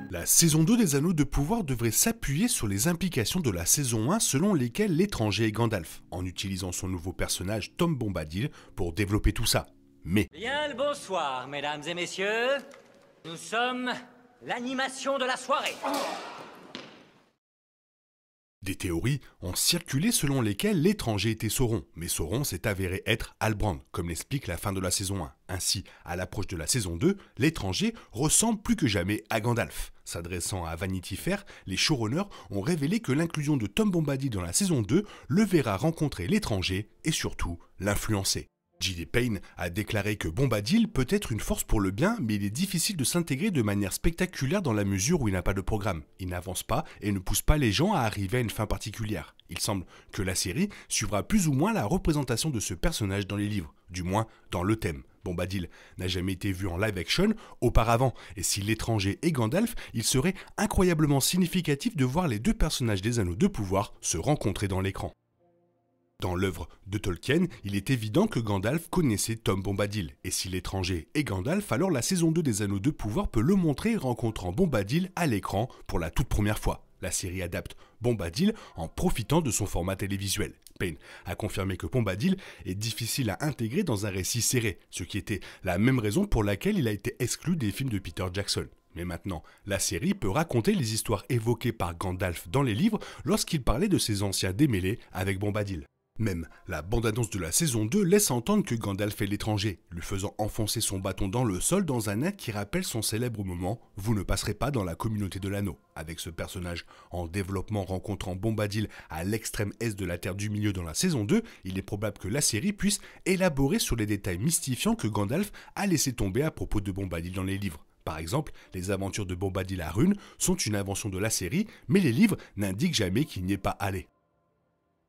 La saison 2 des Anneaux de Pouvoir devrait s'appuyer sur les implications de la saison 1 selon lesquelles l'étranger est Gandalf, en utilisant son nouveau personnage Tom Bombadil pour développer tout ça. Mais Bien le bonsoir, mesdames et messieurs. Nous sommes l'animation de la soirée. des théories ont circulé selon lesquelles l'étranger était Sauron, mais Sauron s'est avéré être Halbrand, comme l'explique la fin de la saison 1. Ainsi, à l'approche de la saison 2, l'étranger ressemble plus que jamais à Gandalf. S'adressant à Vanity Fair, les showrunners ont révélé que l'inclusion de Tom Bombadil dans la saison 2 le verra rencontrer l'étranger et surtout l'influencer. J.D. Payne a déclaré que Bombadil peut être une force pour le bien, mais il est difficile de s'intégrer de manière spectaculaire dans la mesure où il n'a pas de programme. Il n'avance pas et ne pousse pas les gens à arriver à une fin particulière. Il semble que la série suivra plus ou moins la représentation de ce personnage dans les livres, du moins dans le thème. Bombadil n'a jamais été vu en live action auparavant, et si l'étranger est Gandalf, il serait incroyablement significatif de voir les deux personnages des Anneaux de Pouvoir se rencontrer dans l'écran. Dans l'œuvre de Tolkien, il est évident que Gandalf connaissait Tom Bombadil, et si l'étranger est Gandalf, alors la saison 2 des Anneaux de Pouvoir peut le montrer rencontrant Bombadil à l'écran pour la toute première fois. La série adapte Bombadil en profitant de son format télévisuel. Payne a confirmé que Bombadil est difficile à intégrer dans un récit serré, ce qui était la même raison pour laquelle il a été exclu des films de Peter Jackson. Mais maintenant, la série peut raconter les histoires évoquées par Gandalf dans les livres lorsqu'il parlait de ses anciens démêlés avec Bombadil. Même la bande-annonce de la saison 2 laisse entendre que Gandalf est l'étranger, lui faisant enfoncer son bâton dans le sol dans un acte qui rappelle son célèbre moment « Vous ne passerez pas dans la communauté de l'anneau ». Avec ce personnage en développement rencontrant Bombadil à l'extrême est de la Terre du Milieu dans la saison 2, il est probable que la série puisse élaborer sur les détails mystifiants que Gandalf a laissé tomber à propos de Bombadil dans les livres. Par exemple, les aventures de Bombadil à Rune sont une invention de la série, mais les livres n'indiquent jamais qu'il n'y est pas allé.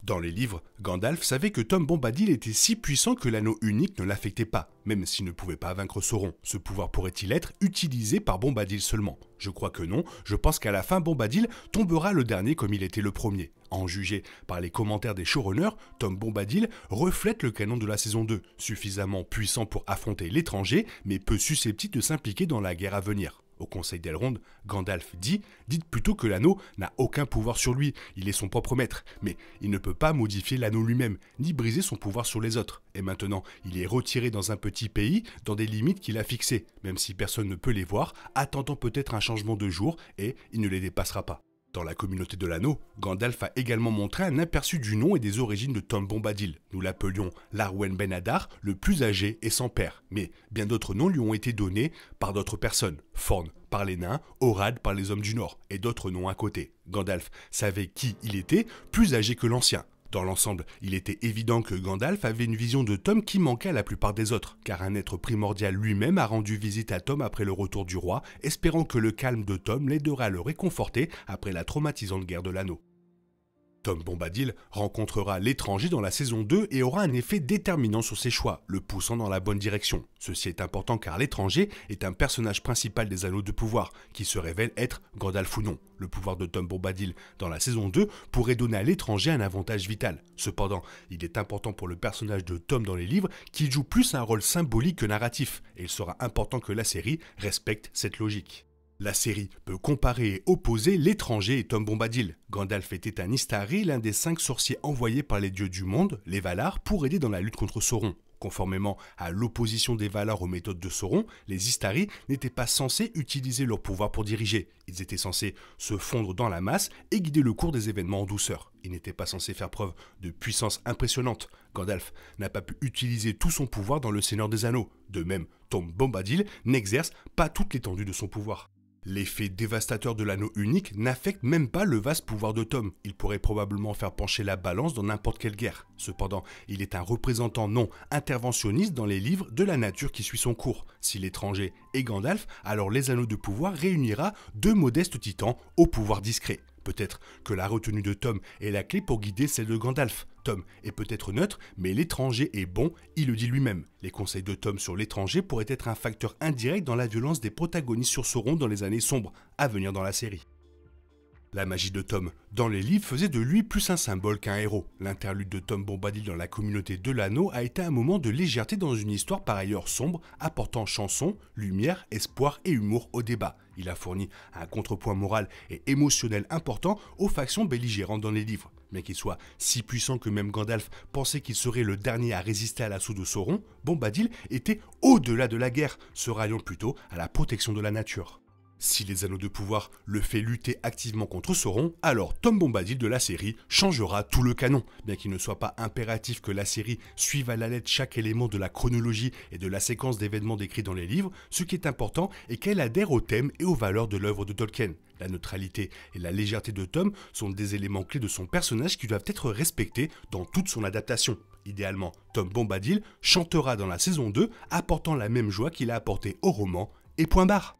Dans les livres, Gandalf savait que Tom Bombadil était si puissant que l'anneau unique ne l'affectait pas, même s'il ne pouvait pas vaincre Sauron. Ce pouvoir pourrait-il être utilisé par Bombadil seulement? Je crois que non, je pense qu'à la fin Bombadil tombera le dernier comme il était le premier. À en juger par les commentaires des showrunners, Tom Bombadil reflète le canon de la saison 2, suffisamment puissant pour affronter l'étranger, mais peu susceptible de s'impliquer dans la guerre à venir. Au conseil d'Elrond, Gandalf dit « Dites plutôt que l'anneau n'a aucun pouvoir sur lui, il est son propre maître, mais il ne peut pas modifier l'anneau lui-même, ni briser son pouvoir sur les autres. Et maintenant, il est retiré dans un petit pays, dans des limites qu'il a fixées, même si personne ne peut les voir, attendant peut-être un changement de jour, et il ne les dépassera pas. » Dans la communauté de l'anneau, Gandalf a également montré un aperçu du nom et des origines de Tom Bombadil. Nous l'appelions l'Arwen Ben Hadar, le plus âgé et sans père. Mais bien d'autres noms lui ont été donnés par d'autres personnes. Forn par les nains, Orad par les hommes du Nord, et d'autres noms à côté. Gandalf savait qui il était, plus âgé que l'ancien. Dans l'ensemble, il était évident que Gandalf avait une vision de Tom qui manquait à la plupart des autres, car un être primordial lui-même a rendu visite à Tom après le retour du roi, espérant que le calme de Tom l'aidera à le réconforter après la traumatisante guerre de l'anneau. Tom Bombadil rencontrera l'étranger dans la saison 2 et aura un effet déterminant sur ses choix, le poussant dans la bonne direction. Ceci est important car l'étranger est un personnage principal des Anneaux de Pouvoir, qui se révèle être Gandalf ou non. Le pouvoir de Tom Bombadil dans la saison 2 pourrait donner à l'étranger un avantage vital. Cependant, il est important pour le personnage de Tom dans les livres qu'il joue plus un rôle symbolique que narratif, et il sera important que la série respecte cette logique. La série peut comparer et opposer l'étranger et Tom Bombadil. Gandalf était un Istari, l'un des 5 sorciers envoyés par les dieux du monde, les Valar, pour aider dans la lutte contre Sauron. Conformément à l'opposition des Valar aux méthodes de Sauron, les Istari n'étaient pas censés utiliser leur pouvoir pour diriger. Ils étaient censés se fondre dans la masse et guider le cours des événements en douceur. Ils n'étaient pas censés faire preuve de puissance impressionnante. Gandalf n'a pas pu utiliser tout son pouvoir dans le Seigneur des Anneaux. De même, Tom Bombadil n'exerce pas toute l'étendue de son pouvoir. L'effet dévastateur de l'anneau unique n'affecte même pas le vaste pouvoir de Tom. Il pourrait probablement faire pencher la balance dans n'importe quelle guerre. Cependant, il est un représentant non interventionniste dans les livres de la nature qui suit son cours. Si l'étranger est Gandalf, alors les Anneaux de Pouvoir réunira 2 modestes titans au pouvoir discret. Peut-être que la retenue de Tom est la clé pour guider celle de Gandalf. Tom est peut-être neutre, mais l'étranger est bon, il le dit lui-même. Les conseils de Tom sur l'étranger pourraient être un facteur indirect dans la violence des protagonistes sur Sauron dans les années sombres à venir dans la série. La magie de Tom dans les livres faisait de lui plus un symbole qu'un héros. L'interlude de Tom Bombadil dans la communauté de l'anneau a été un moment de légèreté dans une histoire par ailleurs sombre, apportant chansons, lumière, espoir et humour au débat. Il a fourni un contrepoint moral et émotionnel important aux factions belligérantes dans les livres. Bien qu'il soit si puissant que même Gandalf pensait qu'il serait le dernier à résister à l'assaut de Sauron, Bombadil était au-delà de la guerre, se ralliant plutôt à la protection de la nature. Si les anneaux de pouvoir le fait lutter activement contre Sauron, alors Tom Bombadil de la série changera tout le canon. Bien qu'il ne soit pas impératif que la série suive à la lettre chaque élément de la chronologie et de la séquence d'événements décrits dans les livres, ce qui est important est qu'elle adhère aux thèmes et aux valeurs de l'œuvre de Tolkien. La neutralité et la légèreté de Tom sont des éléments clés de son personnage qui doivent être respectés dans toute son adaptation. Idéalement, Tom Bombadil chantera dans la saison 2, apportant la même joie qu'il a apporté au roman, et point barre.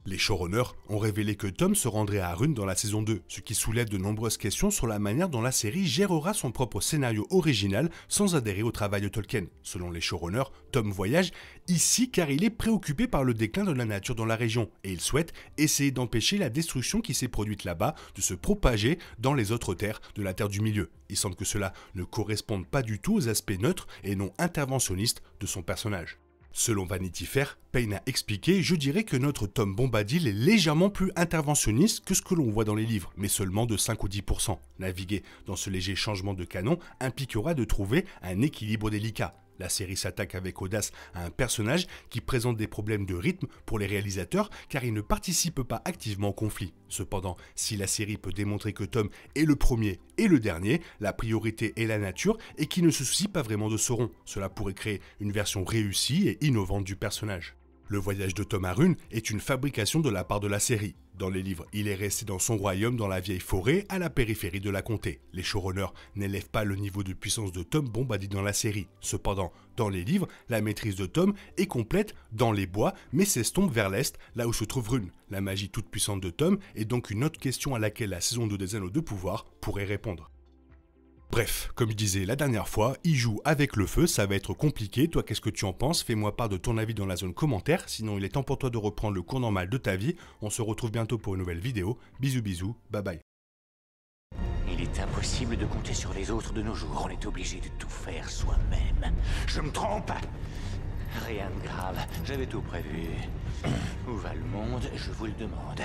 Les showrunners ont révélé que Tom se rendrait à Rhûn dans la saison 2, ce qui soulève de nombreuses questions sur la manière dont la série gérera son propre scénario original sans adhérer au travail de Tolkien. Selon les showrunners, Tom voyage ici car il est préoccupé par le déclin de la nature dans la région et il souhaite essayer d'empêcher la destruction qui s'est produite là-bas de se propager dans les autres terres de la Terre du Milieu. Il semble que cela ne corresponde pas du tout aux aspects neutres et non interventionnistes de son personnage. Selon Vanity Fair, Payne a expliqué « Je dirais que notre Tom Bombadil est légèrement plus interventionniste que ce que l'on voit dans les livres, mais seulement de 5 ou 10%. Naviguer dans ce léger changement de canon impliquera de trouver un équilibre délicat. La série s'attaque avec audace à un personnage qui présente des problèmes de rythme pour les réalisateurs car il ne participe pas activement au conflit. Cependant, si la série peut démontrer que Tom est le premier et le dernier, la priorité est la nature et qui ne se soucie pas vraiment de Sauron. Cela pourrait créer une version réussie et innovante du personnage. Le voyage de Tom à Rhûn est une fabrication de la part de la série. Dans les livres, il est resté dans son royaume dans la vieille forêt à la périphérie de la comté. Les showrunners n'élèvent pas le niveau de puissance de Tom Bombadil dans la série. Cependant, dans les livres, la maîtrise de Tom est complète dans les bois mais s'estompe vers l'est, là où se trouve Rhûn. La magie toute puissante de Tom est donc une autre question à laquelle la saison 2 des Anneaux de Pouvoir pourrait répondre. Bref, comme je disais la dernière fois, il joue avec le feu, ça va être compliqué. Toi, qu'est-ce que tu en penses? Fais-moi part de ton avis dans la zone commentaire. Sinon, il est temps pour toi de reprendre le cours normal de ta vie. On se retrouve bientôt pour une nouvelle vidéo. Bisous bisous, bye bye. Il est impossible de compter sur les autres de nos jours. On est obligé de tout faire soi-même. Je me trompe? Rien de grave, j'avais tout prévu. Où va le monde, je vous le demande.